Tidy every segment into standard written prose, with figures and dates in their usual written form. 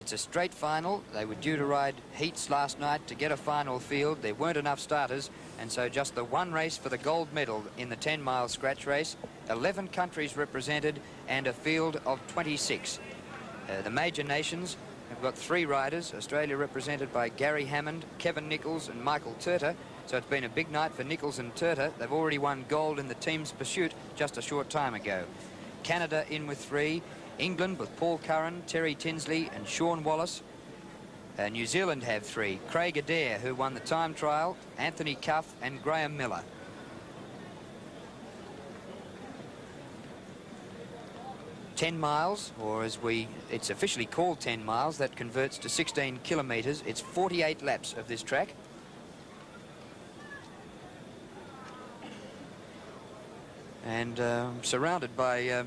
It's a straight final. They were due to ride heats last night to get a final field. There weren't enough starters, and so just the one race for the gold medal in the 10-mile scratch race. 11 countries represented and a field of 26. The major nations have got 3 riders. Australia represented by Gary Hammond, Kevin Nichols and Michael Turter. So it's been a big night for Nichols and Turter. They've already won gold in the team's pursuit just a short time ago. Canada in with 3. England with Paul Curran, Terry Tinsley and Sean Wallace. New Zealand have 3. Craig Adair, who won the time trial, Anthony Cuff and Graham Miller. "10 miles, or it's officially called 10 miles, that converts to 16 kilometres. It's 48 laps of this track. And surrounded by a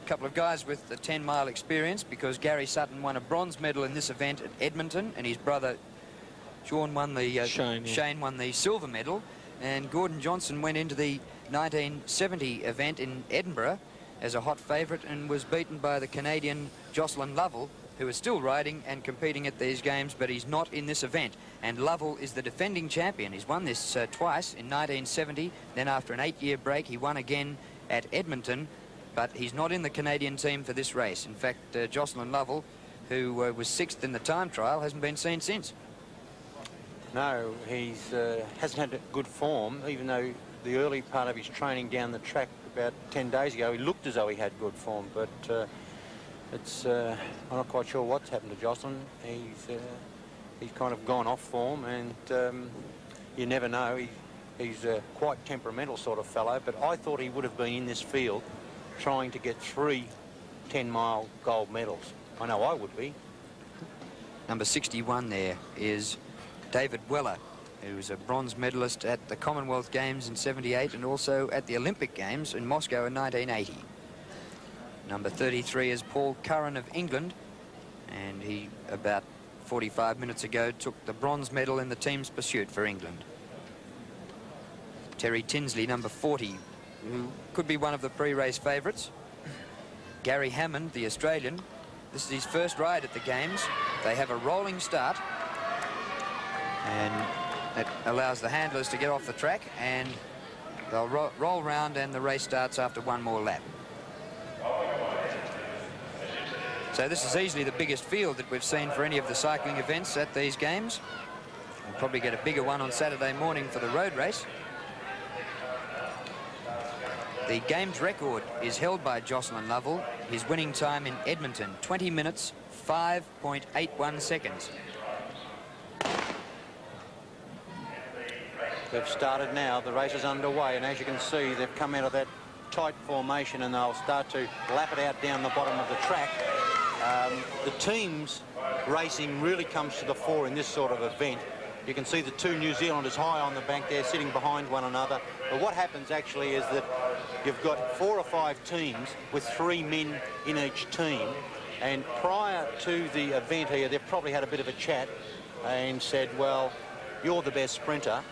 couple of guys with the 10-mile experience, because Gary Sutton won a bronze medal in this event at Edmonton, and his brother Sean won the Shane won the silver medal, and Gordon Johnson went into the 1970 event in Edinburgh as a hot favourite and was beaten by the Canadian Jocelyn Lovell, who is still riding and competing at these games, but he's not in this event. And Lovell is the defending champion. He's won this twice in 1970, then after an 8-year break he won again at Edmonton, but he's not in the Canadian team for this race. In fact, Jocelyn Lovell, who was 6th in the time trial, hasn't been seen since. No, he's hasn't had good form, even though the early part of his training down the track about 10 days ago, he looked as though he had good form, but I'm not quite sure what's happened to Jocelyn. He's kind of gone off form, and you never know. He's a quite temperamental sort of fellow, but I thought he would have been in this field trying to get 3 10-mile gold medals. I know I would be. Number 61 there is David Weller, who was a bronze medalist at the Commonwealth Games in '78 and also at the Olympic Games in Moscow in 1980. Number 33 is Paul Curran of England, and he, about 45 minutes ago, took the bronze medal in the team's pursuit for England. Terry Tinsley, number 40, who could be one of the pre-race favourites. Gary Hammond, the Australian. This is his first ride at the Games. They have a rolling start, and it allows the handlers to get off the track, and they'll roll round, and the race starts after one more lap. So this is easily the biggest field that we've seen for any of the cycling events at these Games. We'll probably get a bigger one on Saturday morning for the road race. The Games record is held by Jocelyn Lovell. His winning time in Edmonton, 20 minutes, 5.81 seconds. They've started now. The race is underway, and as you can see, they've come out of that tight formation, and they'll start to lap it out down the bottom of the track. The teams racing really comes to the fore in this sort of event. You can see the 2 New Zealanders high on the bank there, sitting behind one another. But what happens actually is that you've got 4 or 5 teams with 3 men in each team. And prior to the event here, they've probably had a bit of a chat and said, well, you're the best sprinter.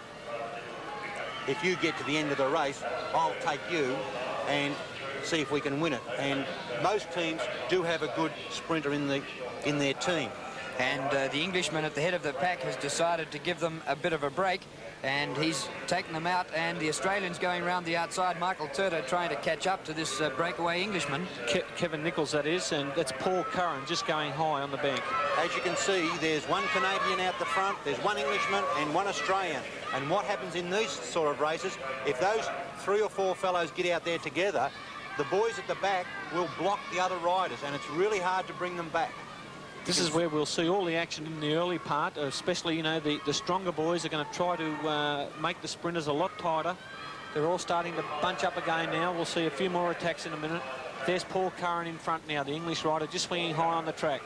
If you get to the end of the race, I'll take you and see if we can win it. And most teams do have a good sprinter in their team. And the Englishman at the head of the pack has decided to give them a bit of a break, and he's taken them out, and the Australian's going around the outside. Michael Turter trying to catch up to this breakaway Englishman. Kevin Nichols, that is, and that's Paul Curran just going high on the bank. As you can see, there's 1 Canadian out the front, there's 1 Englishman and 1 Australian. And what happens in these sort of races, if those 3 or 4 fellows get out there together, the boys at the back will block the other riders, and it's really hard to bring them back. This is where we'll see all the action in the early part, especially, you know, the stronger boys are going to try to make the sprinters a lot tighter. They're all starting to bunch up again now. We'll see a few more attacks in a minute. There's Paul Curran in front now, the English rider, just swinging high on the track.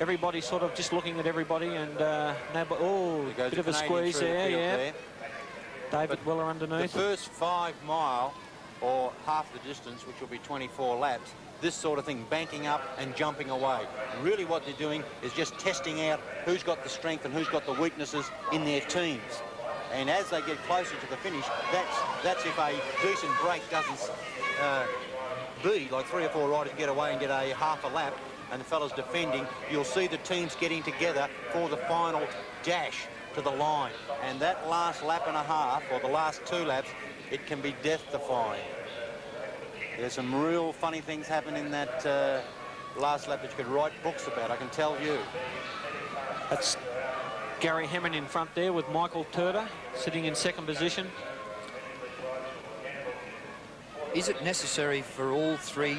Everybody sort of just looking at everybody, and oh, a bit of a squeeze there, yeah. David Weller underneath. The first 5 mile, or half the distance, which will be 24 laps, this sort of thing, banking up and jumping away. Really what they're doing is just testing out who's got the strength and who's got the weaknesses in their teams. And as they get closer to the finish, that's if a decent break doesn't be like 3 or 4 riders get away and get a half a lap. and the fellas defending, you'll see the teams getting together for the final dash to the line. And that last lap and a half, or the last 2 laps, it can be death-defying. There's some real funny things happen in that last lap that you could write books about, I can tell you. That's Gary Hammond in front there with Michael Turter sitting in 2nd position. Is it necessary for all 3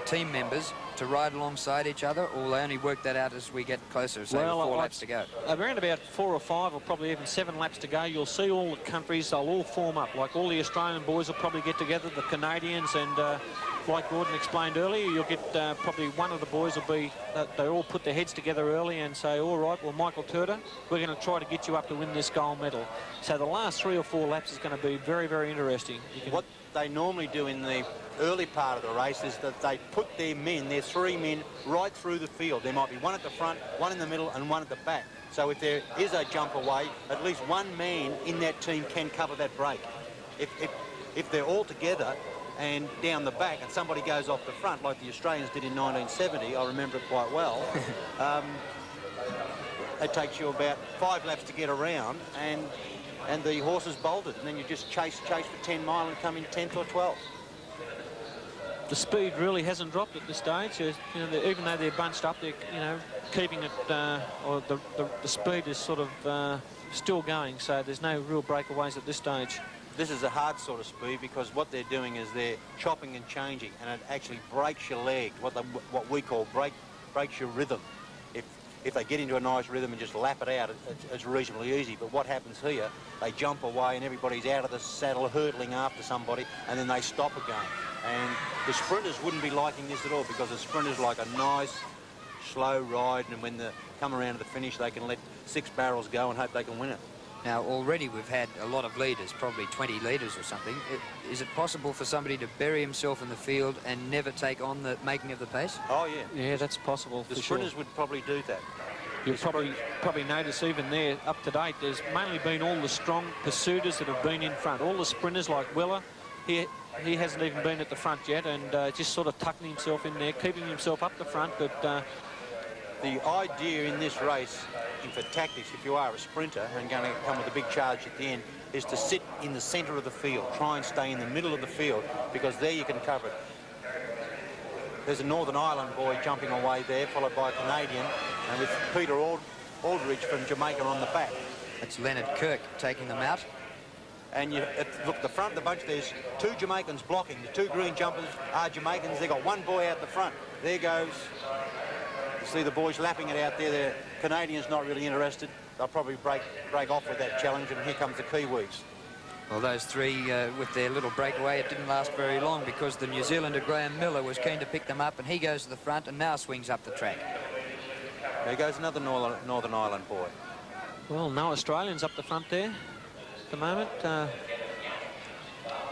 team members to ride alongside each other, or will they only work that out as we get closer, say, well, 4 laps to go? Around about 4 or 5, or probably even 7 laps to go, you'll see all the countries, they'll all form up. Like all the Australian boys will probably get together, the Canadians, and like Gordon explained earlier, you'll get probably one of the boys will be, they all put their heads together early and say, all right, well, Michael Turter, we're going to try to get you up to win this gold medal. So the last 3 or 4 laps is going to be very, very interesting. What they normally do in the early part of the race is that they put their 3 men, right through the field. There might be one at the front, one in the middle, and one at the back. So if there is a jump away, at least one man in that team can cover that break. If they're all together and down the back and somebody goes off the front, like the Australians did in 1970, I remember it quite well, it takes you about 5 laps to get around, and the horses bolted, and then you just chase for 10 mile and come in 10th or 12th. The speed really hasn't dropped at this stage. You know, even though they're bunched up, they're keeping it, or the speed is sort of still going. So there's no real breakaways at this stage. This is a hard sort of speed because what they're doing is they're chopping and changing, and it actually breaks your leg. What we call breaks your rhythm. If they get into a nice rhythm and just lap it out, it's reasonably easy. But what happens here, they jump away and everybody's out of the saddle hurtling after somebody, and then they stop again. And the sprinters wouldn't be liking this at all, because the sprinters like a nice, slow ride, and when they come around to the finish, they can let 6 barrels go and hope they can win it. Now, already we've had a lot of leaders, probably 20 leaders or something. Is it possible for somebody to bury himself in the field and never take on the making of the pace? Oh, yeah. Yeah, that's possible. The sprinters would probably do that. You'll probably notice even there, up to date, there's mainly been all the strong pursuiters that have been in front. All the sprinters like Weller, he hasn't even been at the front yet, and just sort of tucking himself in there, keeping himself up the front. But the idea in this race, for tactics, if you are a sprinter and going to come with a big charge at the end, is to sit in the centre of the field. Try and stay in the middle of the field, because there you can cover it. There's a Northern Ireland boy jumping away there, followed by a Canadian, and with Peter Aldridge from Jamaica on the back. That's Leonard Kirk taking them out. And look, the front of the bunch, there's 2 Jamaicans blocking. The 2 green jumpers are Jamaicans. They've got 1 boy out the front. There goes. You see the boys lapping it out there. The Canadians not really interested. They'll probably break off with that challenge, and here comes the Kiwis. Well, those 3 with their little breakaway, it didn't last very long, because the New Zealander Graham Miller was keen to pick them up, and he goes to the front and now swings up the track. There goes another Northern Ireland boy. Well, no Australians up the front there at the moment.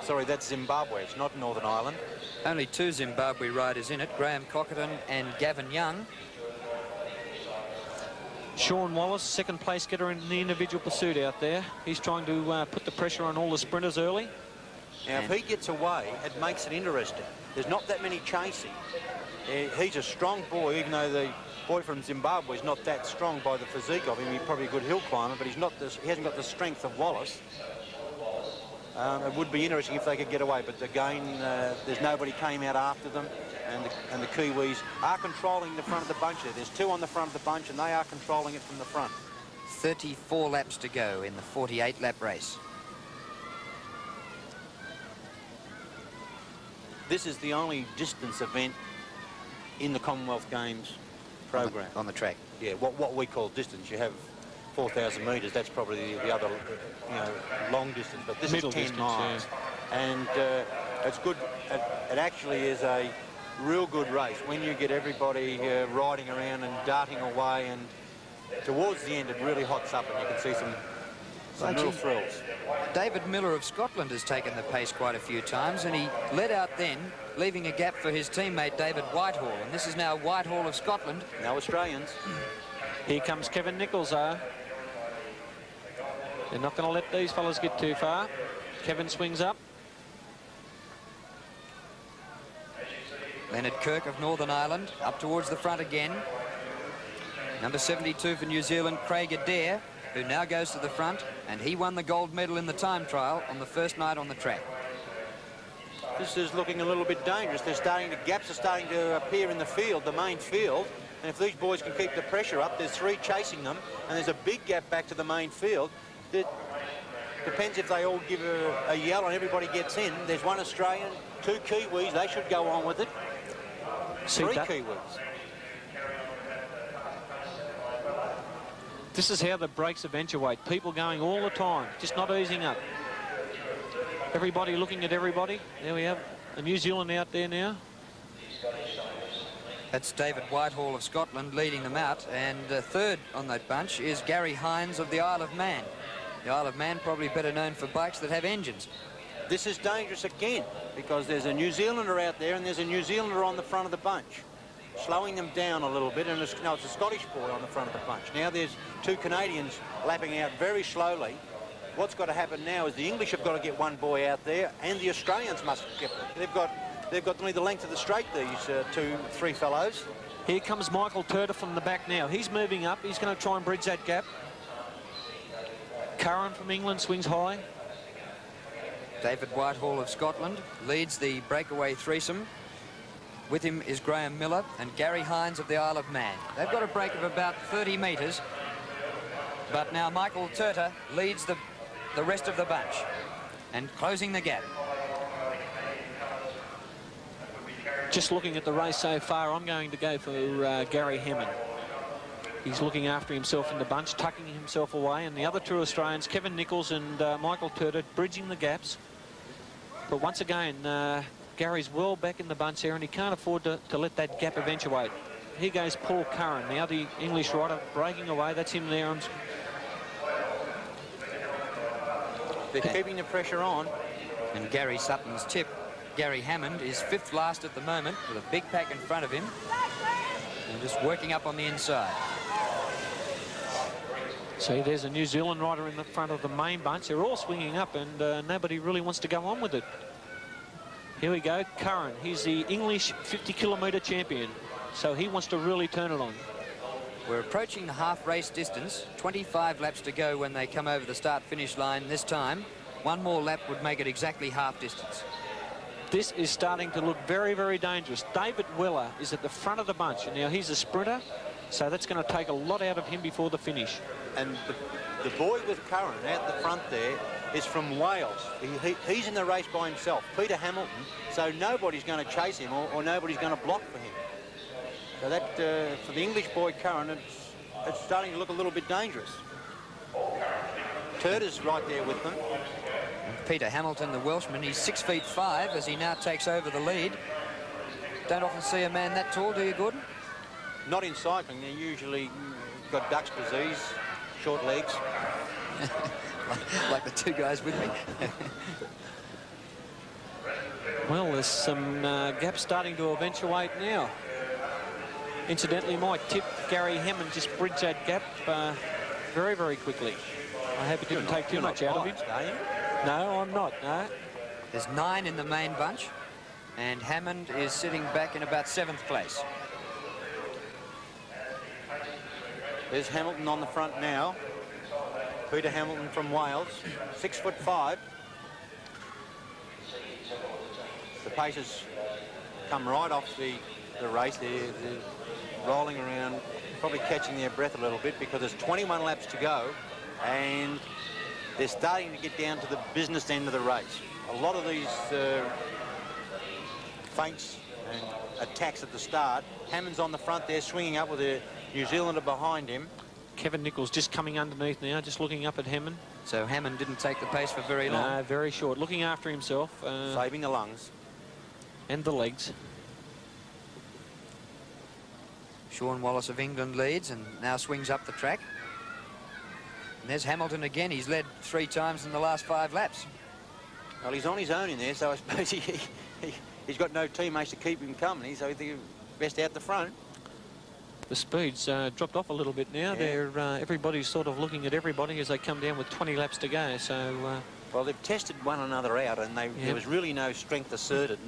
Sorry, that's Zimbabwe. It's not Northern Ireland. Only 2 Zimbabwe riders in it, Graham Cockerton and Gavin Young. Sean Wallace, 2nd place getter in the individual pursuit out there. He's trying to put the pressure on all the sprinters early. Now, if he gets away, it makes it interesting. There's not that many chasing. He's a strong boy, even though the boy from Zimbabwe is not that strong by the physique of him. He's probably a good hill climber, but he hasn't got the strength of Wallace. It would be interesting if they could get away, but again, there's nobody came out after them, and the Kiwis are controlling the front of the bunch there. There's 2 on the front of the bunch, and they are controlling it from the front. 34 laps to go in the 48-lap race. This is the only distance event in the Commonwealth Games program. On the track. Yeah, what we call distance. You have 4,000 metres. That's probably the other, long distance. But this Middle is 10 distance, miles. yeah. And it's good. It actually is a real good race when you get everybody riding around and darting away, and towards the end it really hots up and you can see some real thrills. David Miller of Scotland has taken the pace quite a few times, and he led out then, leaving a gap for his teammate David Whitehall. And this is now Whitehall of Scotland. No Australians. Here comes Kevin Nichols, They're not going to let these fellas get too far. Kevin swings up. Leonard Kirk of Northern Ireland up towards the front again. Number 72 for New Zealand, Craig Adair, who now goes to the front, and he won the gold medal in the time trial on the first night on the track. This is looking a little bit dangerous. Gaps are starting to appear in the field, the main field. And if these boys can keep the pressure up, there's 3 chasing them, and there's a big gap back to the main field. It depends if they all give a yell and everybody gets in. There's 1 Australian, 2 Kiwis. They should go on with it. 3 Kiwis. This is how the breaks eventuate. People going all the time, just not easing up. Everybody looking at everybody. There we have a New Zealand out there now. That's David Whitehall of Scotland leading them out, and third on that bunch is Gary Hines of the Isle of Man. The Isle of Man probably better known for bikes that have engines. This is dangerous again, because there's a New Zealander out there and there's a New Zealander on the front of the bunch, slowing them down a little bit. And it's a Scottish boy on the front of the bunch. Now there's 2 Canadians lapping out very slowly. What's got to happen now is the English have got to get 1 boy out there, and the Australians must get. They've got nearly the length of the straight, these 3 fellows. Here comes Michael Turter from the back now. He's moving up. He's going to try and bridge that gap. Curran from England swings high. David Whitehall of Scotland leads the breakaway threesome. With him is Graham Miller and Gary Hines of the Isle of Man. They've got a break of about 30 metres. But now Michael Turter leads the rest of the bunch and closing the gap. Just looking at the race so far, I'm going to go for Gary Hammond. He's looking after himself in the bunch, tucking himself away, and the other 2 Australians, Kevin Nichols and Michael Turter, bridging the gaps. But once again, Gary's well back in the bunch there, and he can't afford to let that gap eventuate. Here goes Paul Curran, now the English rider, breaking away. That's him there. They're keeping the pressure on. And Gary Sutton's tip, Gary Hammond, is 5th last at the moment with a big pack in front of him and just working up on the inside. See, there's a New Zealand rider in the front of the main bunch. They're all swinging up, and nobody really wants to go on with it. Here we go, Curran. He's the English 50-kilometre champion, so he wants to really turn it on. We're approaching the half race distance. 25 laps to go when they come over the start-finish line this time. 1 more lap would make it exactly half distance. This is starting to look very, very dangerous. David Weller is at the front of the bunch. Now, he's a sprinter, so that's going to take a lot out of him before the finish. And the boy with Curran out the front there is from Wales. He's in the race by himself, Peter Hamilton, so nobody's going to chase him or nobody's going to block for him. So that, for the English boy Curran, it's starting to look a little bit dangerous. Turter's right there with them. Peter Hamilton, the Welshman, he's 6'5" as he now takes over the lead. Don't often see a man that tall, do you, Gordon? Not in cycling. They're usually got Dutch disease, short legs. like the 2 guys with me. Well, there's some gaps starting to eventuate now. Incidentally, my tip, Gary Hammond just bridged that gap very, very quickly. I hope it didn't take too much out of him. No, I'm not, no. There's 9 in the main bunch, and Hammond is sitting back in about 7th place. There's Hamilton on the front now. Peter Hamilton from Wales, 6'5". The pacers come right off the race. They're rolling around, probably catching their breath a little bit because there's 21 laps to go, and they're starting to get down to the business end of the race. A lot of these feints and attacks at the start. Hammond's on the front there, swinging up with a New Zealander behind him. Kevin Nichols just coming underneath now, just looking up at Hammond. So Hammond didn't take the pace for very long. No, very short. Looking after himself. Saving the lungs. And the legs. Sean Wallace of England leads and now swings up the track. And there's Hamilton again. He's led 3 times in the last 5 laps. Well, he's on his own in there, so I suppose he's got no teammates to keep him company, so he's best out the front. The speed's dropped off a little bit now. Yeah. Everybody's sort of looking at everybody as they come down with 20 laps to go. So Well, they've tested one another out, and there was really no strength asserted.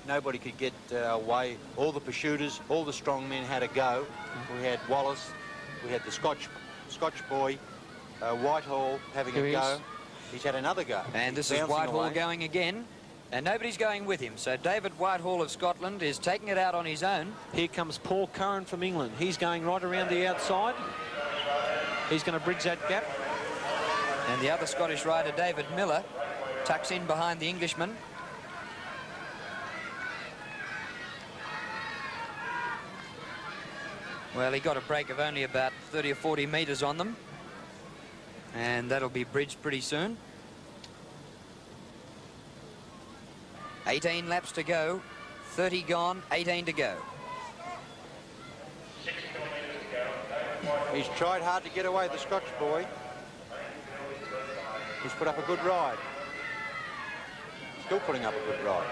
Nobody could get away. All the pursuiters, all the strong men had a go. We had Wallace, we had the Scotch boy, Whitehall having a go. He's had another go. And this is Whitehall going again, and nobody's going with him. So David Whitehall of Scotland is taking it out on his own. Here comes Paul Curran from England. He's going right around the outside. He's going to bridge that gap. And the other Scottish rider, David Miller, tucks in behind the Englishman. Well, he got a break of only about 30 or 40 metres on them. And that'll be bridged pretty soon. 18 laps to go, 30 gone, 18 to go. He's tried hard to get away, the Scotch boy. He's put up a good ride. Still putting up a good ride.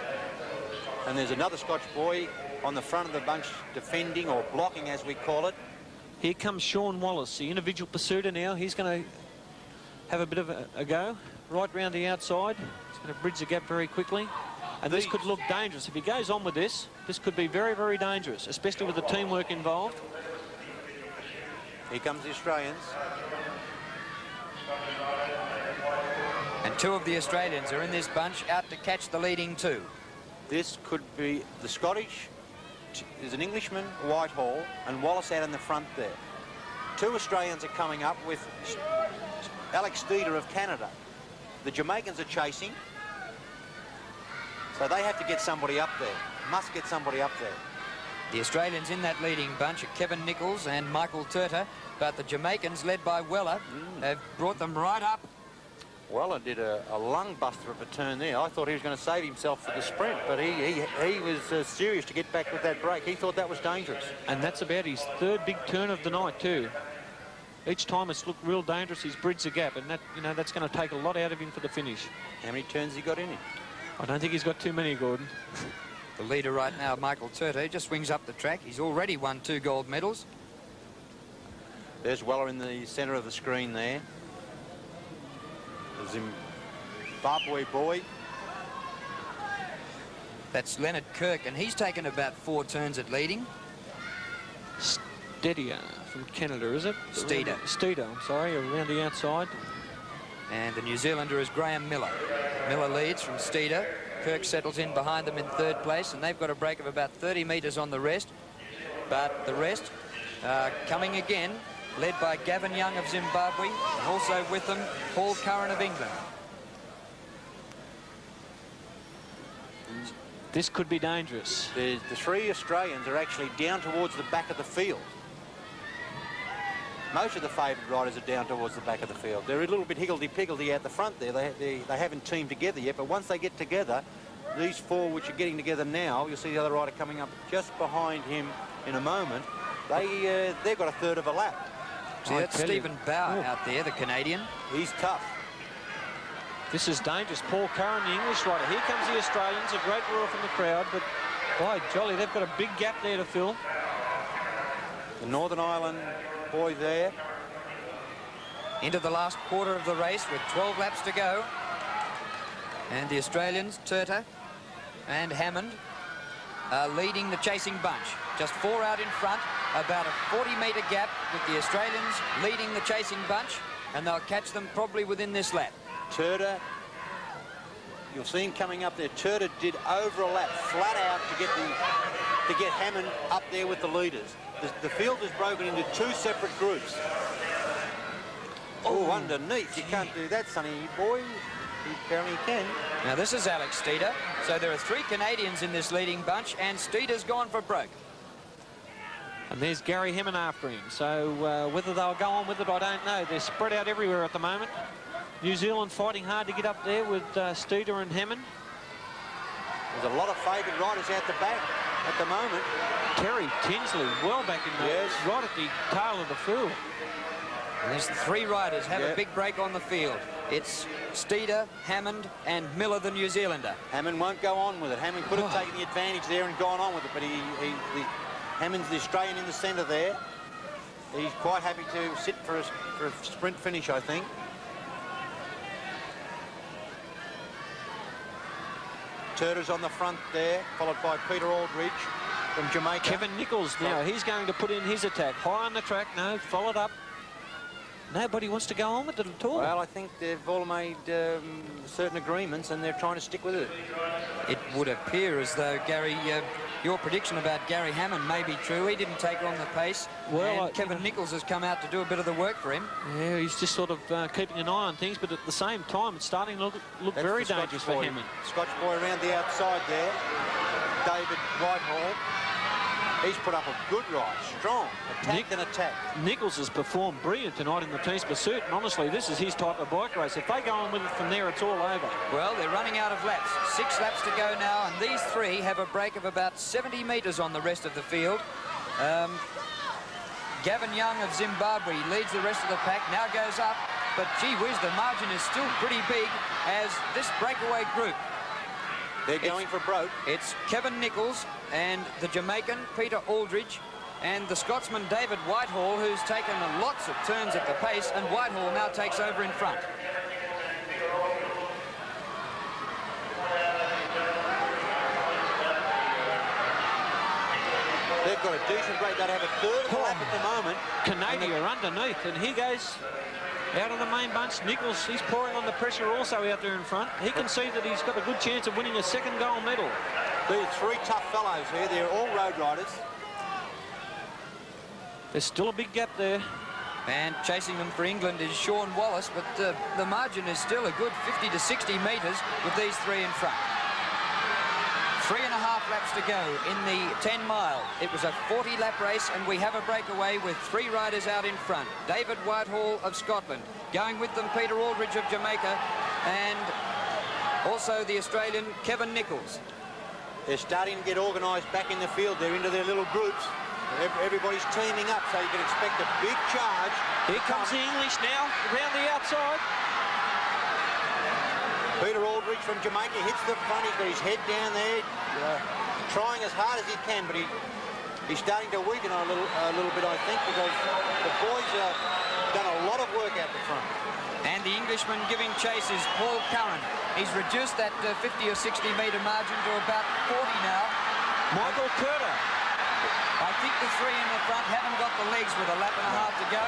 And there's another Scotch boy on the front of the bunch, defending or blocking, as we call it. Here comes Sean Wallace, the individual pursuer now. He's going to have a bit of a go right round the outside. He's going to bridge the gap very quickly. And this could look dangerous. If he goes on with this could be very, very dangerous, especially with the teamwork involved. Here comes the Australians. And two of the Australians are in this bunch, out to catch the leading two. This could be the Scottish. There's an Englishman, Whitehall, and Wallace out in the front there. Two Australians are coming up with Alex Steeder of Canada. The Jamaicans are chasing. So they have to get somebody up there. Must get somebody up there. The Australians in that leading bunch are Kevin Nichols and Michael Turter, but the Jamaicans, led by Weller, have brought them right up. Weller did a lung buster of a turn there. I thought he was going to save himself for the sprint, but he was serious to get back with that break. He thought that was dangerous. And that's about his third big turn of the night too. Each time it's looked real dangerous, he's bridged the gap, and that, that's going to take a lot out of him for the finish. How many turns he got in him? I don't think he's got too many, Gordon. The leader right now, Michael Turter, he just swings up the track. He's already won 2 gold medals. There's Weller in the centre of the screen there. The Zimbabwe boy. That's Leonard Kirk, and he's taken about 4 turns at leading. Steeder from Canada, is it? Steeder. Steeder, I'm sorry, around the outside. And the New Zealander is Graham Miller. Miller leads from Steeder. Kirk settles in behind them in 3rd place, and they've got a break of about 30 metres on the rest. But the rest coming again, led by Gavin Young of Zimbabwe, and also with them, Paul Curran of England. This could be dangerous. The 3 Australians are actually down towards the back of the field. Most of the favoured riders are down towards the back of the field. They're a little bit higgledy-piggledy out the front there. They haven't teamed together yet, but once they get together, these 4 which are getting together now, you'll see the other rider coming up just behind him in a moment. They've got a third of a lap. See, that's Stephen Bauer out there, the Canadian. He's tough. This is dangerous. Paul Curran, the English rider. Here comes the Australians, a great roar from the crowd, but by jolly, they've got a big gap there to fill. The Northern Ireland boy there. Into the last quarter of the race with 12 laps to go. And the Australians, Turter and Hammond, are leading the chasing bunch. Just 4 out in front, about a 40-metre gap with the Australians leading the chasing bunch, and they'll catch them probably within this lap. Turter, you'll see him coming up there. Turter did over a lap, flat out to get Hammond up there with the leaders. The field is broken into 2 separate groups. Oh, underneath. You can't do that, Sonny boy. You apparently can. Now, this is Alex Steeder. So there are 3 Canadians in this leading bunch, and Steeder's gone for broke. And there's Gary Hammond after him. So whether they'll go on with it, I don't know. They're spread out everywhere at the moment. New Zealand fighting hard to get up there with Steeder and Hammond. There's a lot of favoured riders out the back at the moment. Terry Tinsley well back in the right at the tail of the field. And there's 3 riders have a big break on the field. It's Steeder, Hammond and Miller, the New Zealander. Hammond won't go on with it. Hammond could have taken the advantage there and gone on with it, but Hammond's the Australian in the centre there. He's quite happy to sit for a sprint finish, I think. Turner's on the front there, followed by Peter Aldridge from Jamaica. Kevin Nichols now, he's going to put in his attack. High on the track, no, followed up. Nobody wants to go on with it at all. Well, I think they've all made certain agreements and they're trying to stick with it. It would appear as though, Gary, your prediction about Gary Hammond may be true. He didn't take on the pace. Well, Kevin Nichols has come out to do a bit of the work for him. Yeah, he's just sort of keeping an eye on things, but at the same time, it's starting to look very dangerous for Hammond. Scotch boy around the outside there. David Whitehall. He's put up a good ride, strong, attack and attack. Nichols has performed brilliant tonight in the team's pursuit, and honestly, this is his type of bike race. If they go on with it from there, it's all over. Well, they're running out of laps. 6 laps to go now, and these 3 have a break of about 70 metres on the rest of the field. Gavin Young of Zimbabwe leads the rest of the pack, now goes up, but gee whiz, the margin is still pretty big as this breakaway group. They're going for broke. It's Kevin Nichols and the Jamaican Peter Aldridge and the Scotsman David Whitehall, who's taken lots of turns at the pace, and Whitehall now takes over in front. They've got a decent break. They'd have a third lap at the moment. Canadian are underneath, and he goes out of the main bunch. Nichols, he's pouring on the pressure also out there in front. He can see that he's got a good chance of winning a 2nd gold medal. These 3 tough fellows here. They're all road riders. There's still a big gap there. And chasing them for England is Sean Wallace, but the margin is still a good 50 to 60 metres with these 3 in front. 3.5 laps to go in the 10-mile. It was a 40-lap race, and we have a breakaway with 3 riders out in front. David Whitehall of Scotland. Going with them, Peter Aldridge of Jamaica, and also the Australian Kevin Nichols. They're starting to get organised back in the field. They're into their little groups. Everybody's teaming up, so you can expect a big charge. Here comes the English now, around the outside. Peter Aldridge from Jamaica hits the front. He's got his head down there, trying as hard as he can, but he's starting to weaken a little bit, I think, because the boys have done a lot of work out the front. And the Englishman giving chase is Paul Curran. He's reduced that 50 or 60 metre margin to about 40 now. Michael Curter. I think the 3 in the front haven't got the legs with a lap and a half to go.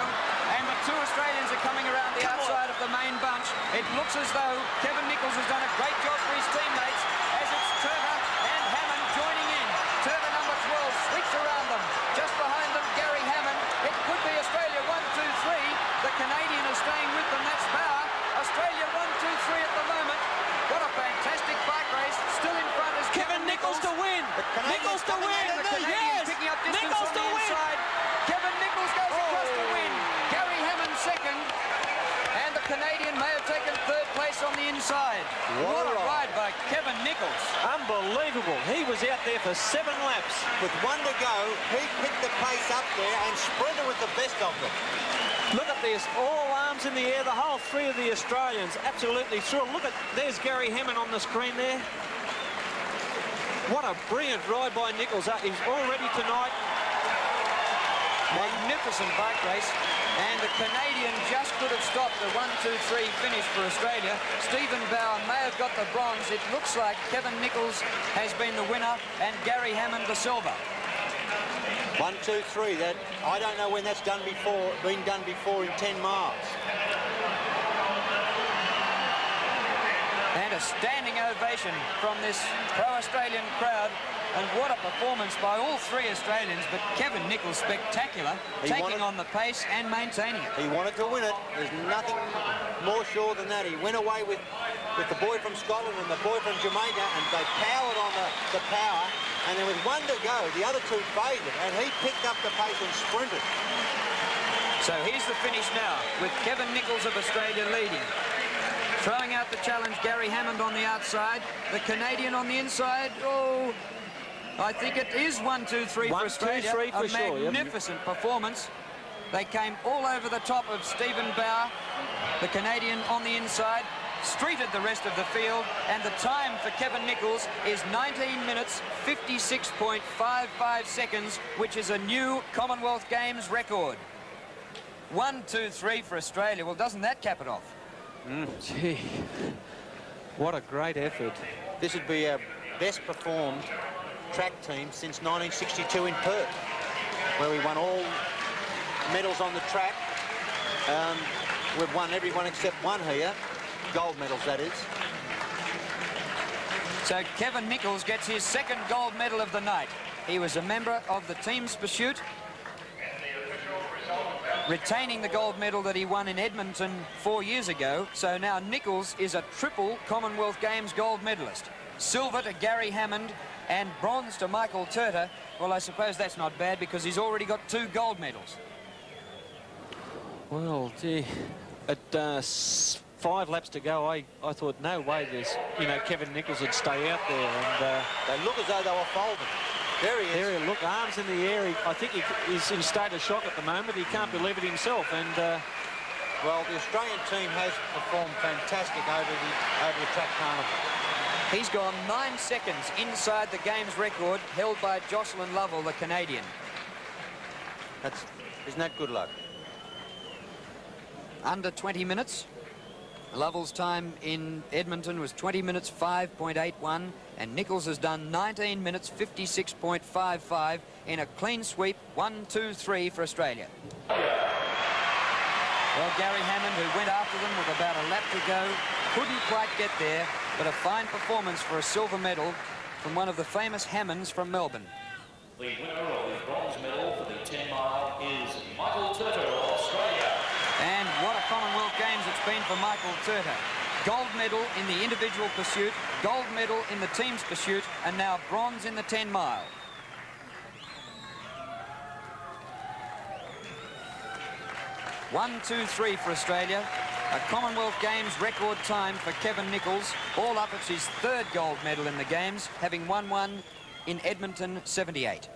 And the 2 Australians are coming around the outside of the main bunch. It looks as though Kevin Nichols has done a great job for his teammates as it's Turner and Hammond joining in. Turner number 12 sweeps around them. Just behind them, Gary Hammond. It could be Australia 1, 2, 3. The Canadian is staying with them. That's Bauer. Australia 1, 2, 3 at the moment. What a fantastic bike race. Still in front is Kevin Nichols to win. Nichols to win. The Canadian picking up distance on the inside. Kevin Nichols goes across to win. Gary Hammond 2nd. And the Canadian may have taken 3rd place on the inside. What a ride by Kevin Nichols. Unbelievable. He was out there for 7 laps. With 1 to go, he picked the pace up there and sprinted with the best of them. Look at this, all arms in the air, the whole 3 of the Australians absolutely thrilled. Look at, there's Gary Hammond on the screen there. What a brilliant ride by Nichols. He's all ready tonight. Magnificent bike race. And the Canadian just could have stopped the 1, 2, 3 finish for Australia. Stephen Bauer may have got the bronze. It looks like Kevin Nichols has been the winner and Gary Hammond the silver. 1, 2, 3. That I don't know when that's been done before in 10 miles. And a standing ovation from this pro-Australian crowd. And what a performance by all 3 Australians, but Kevin Nichols spectacular, taking on the pace and maintaining it. He wanted to win it. There's nothing more sure than that. He went away with the boy from Scotland and the boy from Jamaica, and they powered on the power. And there was 1 to go. The other 2 faded, and he picked up the pace and sprinted. So here's the finish now, with Kevin Nichols of Australia leading. Throwing out the challenge, Gary Hammond on the outside. The Canadian on the inside. Oh, I think it is 1, 2, 3 for Australia. 1, 2, 3 for sure. A magnificent performance. They came all over the top of Stephen Bauer, the Canadian on the inside, streeted the rest of the field, and the time for Kevin Nichols is 19 minutes, 56.55 seconds, which is a new Commonwealth Games record. 1, 2, 3 for Australia. Well, doesn't that cap it off? Gee, what a great effort. This would be a best performed track team since 1962 in Perth, where we won all medals on the track. We've won everyone except one here, gold medals that is. So Kevin Nichols gets his second gold medal of the night. He was a member of the team's pursuit, retaining the gold medal that he won in Edmonton 4 years ago. So now Nichols is a triple Commonwealth Games gold medalist. Silver to Gary Hammond and bronze to Michael Turter. Well, I suppose that's not bad because he's already got 2 gold medals. Well, gee, at 5 laps to go, I thought, no way there's, Kevin Nichols would stay out there. And they look as though they were folding. There he is. There he look, arms in the air. I think he's in state of shock at the moment. He can't believe it himself. And well, the Australian team has performed fantastic over the track carnival. He's gone 9 seconds inside the game's record held by Jocelyn Lovell, the Canadian. Isn't that good luck? Under 20 minutes. Lovell's time in Edmonton was 20 minutes 5.81, and Nichols has done 19 minutes 56.55 in a clean sweep 1-2-3 for Australia. Well, Gary Hammond, who went after them with about a lap to go, couldn't quite get there, but a fine performance for a silver medal from one of the famous Hammonds from Melbourne. The winner of the bronze medal for the 10-mile is Michael Turter of Australia. And what a Commonwealth Games it's been for Michael Turter. Gold medal in the individual pursuit, gold medal in the team's pursuit, and now bronze in the 10-mile. One, 2, 3 for Australia. A Commonwealth Games record time for Kevin Nichols. All up, it's his 3rd gold medal in the Games, having won one in Edmonton 78.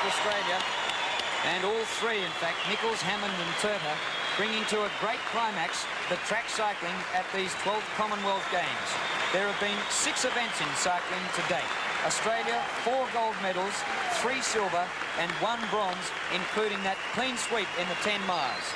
Australia, and all 3, in fact, Nichols, Hammond and Turter, bringing to a great climax the track cycling at these 12th Commonwealth Games. There have been 6 events in cycling to date. Australia, 4 gold medals, 3 silver and 1 bronze, including that clean sweep in the 10 miles.